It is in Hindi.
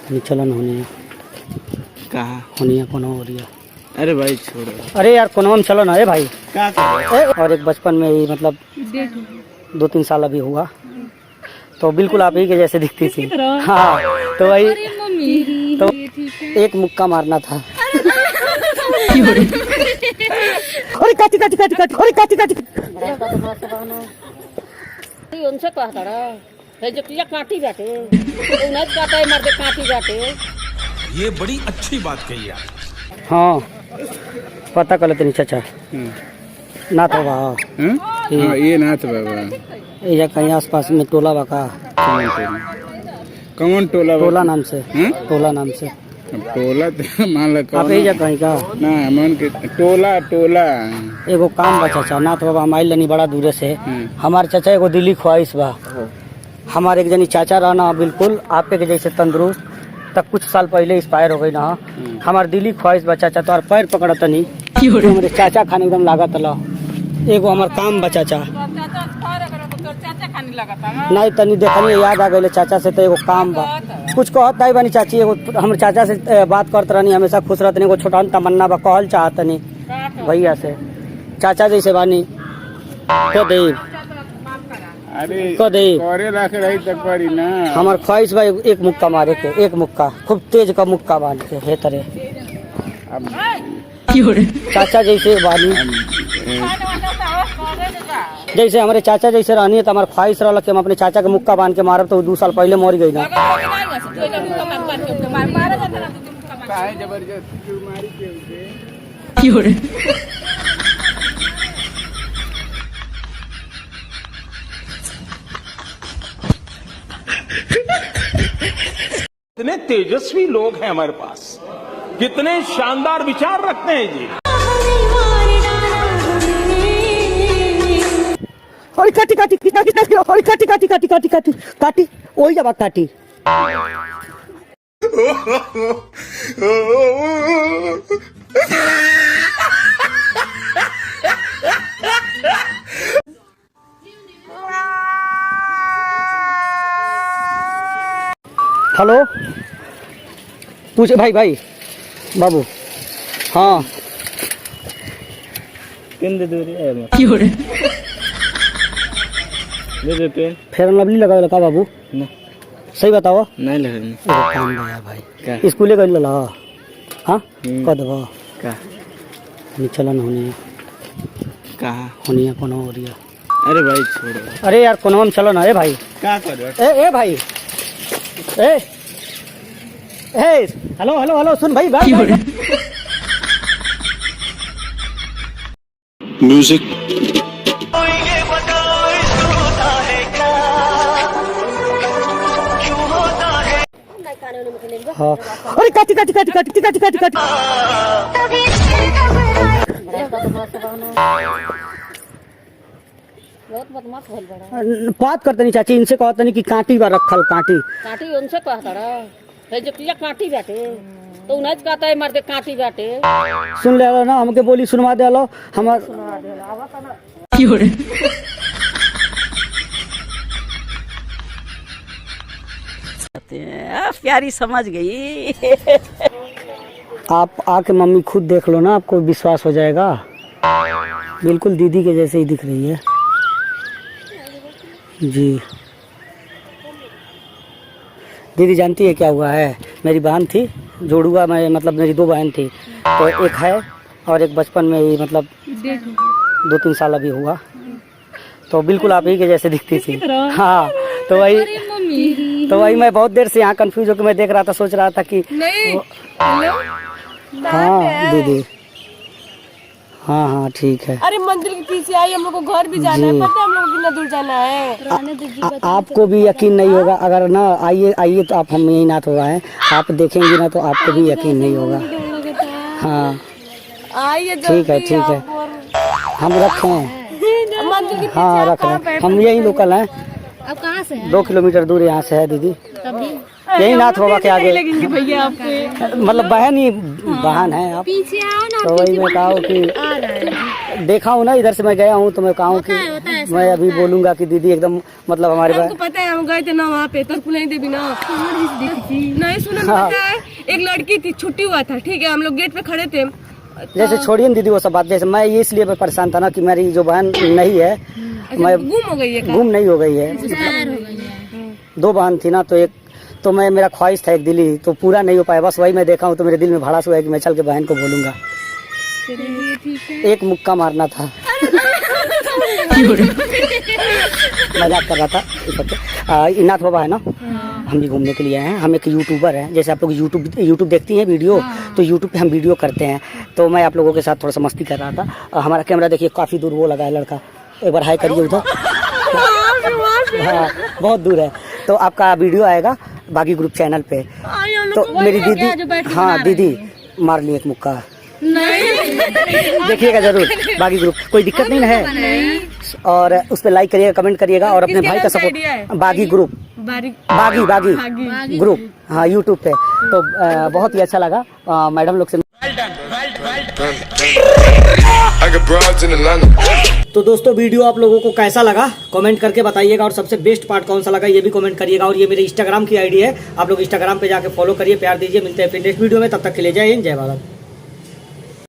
चलन होनी है कहाँ होनी है कोनो हो रही है। अरे भाई छोड़ो। अरे यार कोनो हम चलो ना है भाई। क्या कर रहे हो? और एक बचपन में ही मतलब 2-3 साल अभी हुआ तो बिल्कुल आप ही के जैसे दिखती थी। हाँ तो वही तो एक मुक्का मारना था। अरे काटी काटी काटी काटी अरे काटी काटी उनसे कहता रहा है जो किया काटी जाते उन्हें कहता है मर्दे काटी जाते। ये बड़ी अच्छी बात कही आप। हाँ पता कर लेते नहीं चाचा ना तो वाह ये नाथ बाबा ये कहीं आसपास में टोला बाका कौन टोला टोला नाम से टोला नाम से टोला तो मान लो आप यही कहीं का ना मन के टोला टोला एगो काम बा चाचा नाथ बाबा हम आइल नहीं बड़ा दूर से। हमारे चाचा एगो दिली ख्वाहिश बा हमारे एक जनी चाचा रहना बिल्कुल आपके के जैसे तंदुरुस्त तक कुछ साल पहले एक्सपायर हो गई ना। हमारे दिली ख्वाहिश बा चाचा तो पैर पकड़त नहीं हमारे चाचा खाने एकदम लागत ला एगो हमार काम बा चाचा नहीं तनी देखनी याद आ गई चाचा से तो एगो काम बा कुछ कहत नहीं बनी चाची एगो हमारे चाचा से बात करते रहनी हमेशा खुश रहते एगो छोटा तमन्ना बा कहल चाहत नहीं भैया से चाचा जैसे बानी तो दे अरे को दे करे रख रही तक पड़ी ना हमार ख्वाहिश बा एक मुक्का मारे के एक मुक्का खूब तेज का मुक्का बांध के हे तरे चाचा जैसे बानी जैसे हमारे चाचा जैसे रहनी है तो हमारे ख्वाहिश रहा कि हम अपने चाचा के मुक्का बांध के मारब तो 2 साल पहले मर गई ना। कितने तेजस्वी लोग हैं हमारे पास, कितने शानदार विचार रखते हैं जी। और काटी काटी काटी काटी और काटी काटी काटी काटी काटी काटी वही जब काटी हेलो पूछे भाई भाई बाबू हाँ किन दूरी है फेयर लवली लगा लगा बाबू ना सही बताओ नहीं लगे काम गया भाई क्या स्कूले गई ला हाँ कह देव क्या चलन होनी है कहाँ होनी है कोनो हो रही है। अरे भाई छोड़ो। अरे यार कोनो हम चलो ना ए भाई क्या कर रहे हो? ए भाई ए हेलो हेलो हेलो सुन भाई भाई म्यूजिक हाँ अरे काटी काटी काटी काटी काटी काटी काटी बहुत बदमाश भइल बड़ा बात करते नहीं चाची इनसे कहते नहीं कि कांटी बा रखल कांटी काटी उनसे कहता रहा है जो किया काटी जाते तो उन्हें कहता है मर्दे काटी जाते। सुन ले ना हमके बोली सुनवा दे लो हमार प्यारी समझ गई। आप आके मम्मी खुद देख लो ना आपको विश्वास हो जाएगा बिल्कुल दीदी के जैसे ही दिख रही है जी। दीदी जानती है क्या हुआ है मेरी बहन थी जोड़ुआ में मतलब मेरी 2 बहन थी तो एक है और एक बचपन में ही मतलब 2-3 साल अभी हुआ तो बिल्कुल आप ही के जैसे दिखती थी। हाँ तो वही मैं बहुत देर से यहाँ कंफ्यूज होकर मैं देख रहा था सोच रहा था कि हाँ दीदी हाँ हाँ ठीक है। अरे मंदिर के पीछे आई हम लोग को घर भी जाना है पता है हम लोग को कितना दूर जाना है। आपको भी यकीन नहीं होगा अगर ना आइए आइए तो आप हम यही नाथ हुआ है आप देखेंगे ना तो आपको भी यकीन नहीं होगा। हाँ आइए ठीक है हम रखें मंदिर के हाँ रख रहे हम यही लोकल हैं। अब कहाँ से 2 किलोमीटर दूर यहाँ से है दीदी तभी यही नाथ बाबा के आगे लगेंगे भैया आपके मतलब बहन ही बहन है आप पीछे आओ ना तो वही मैं कहा कि देखा हूँ ना इधर से मैं गया हूँ तो मैं कहा हूँ कि मैं अभी बोलूंगा कि दीदी एकदम मतलब हमारे हमको पता है, हम गए थे ना वहाँ पे तो नहीं देवी ना नहीं सुना पता है। एक लड़की थी, छुट्टी हुआ था, ठीक है, हम लोग गेट पे खड़े थे। जैसे छोड़िए ना दीदी वो सब बात, जैसे मैं ये इसलिए परेशान था ना कि मेरी जो बहन नहीं है, मैं गुम हो गई है, गुम नहीं हो गई है। दो बहन थी ना, तो एक तो मैं मेरा ख्वाहिश था एक दिली, तो पूरा नहीं हो पाया, बस वही मैं देखा हूँ तो मेरे दिल में भड़ास हुआ है कि मैं चल के बहन को बोलूंगा। एक मुक्का मारना था। मजाक कर रहा था। इनाथ बाबा है ना, हम भी घूमने के लिए आए हैं। हम एक यूट्यूबर हैं, जैसे आप लोग यूट्यूब देखती हैं वीडियो, तो यूट्यूब पे हम वीडियो करते हैं। तो मैं आप लोगों के साथ थोड़ा सा मस्ती कर रहा था। हमारा कैमरा देखिए काफ़ी दूर वो लगा है लड़का, एक बार हाई करिए उधर। हाँ बहुत दूर है। तो आपका वीडियो आएगा बागी ग्रुप चैनल पे। तो मेरी दीदी, हाँ दीदी मार ली एक मुक्का, देखिएगा जरूर बागी ग्रुप, कोई दिक्कत नहीं है। और उस पर लाइक करिएगा, कमेंट करिएगा और अपने भाई का सपोर्ट। बागी ग्रुप, बागी ग्रुप, हाँ यूट्यूब पे। तो बहुत ही अच्छा लगा मैडम लोग से। तो दोस्तों वीडियो आप लोगों को कैसा लगा कमेंट करके बताइएगा, और सबसे बेस्ट पार्ट कौन सा लगा ये भी कमेंट करिएगा। और ये मेरे इंस्टाग्राम की आईडी है, आप लोग इंस्टाग्राम पे जाके फॉलो करिए, प्यार दीजिए। मिलते हैं फिर नेक्स्ट वीडियो में, तब तक के लिए जय हिंद, जय भारत।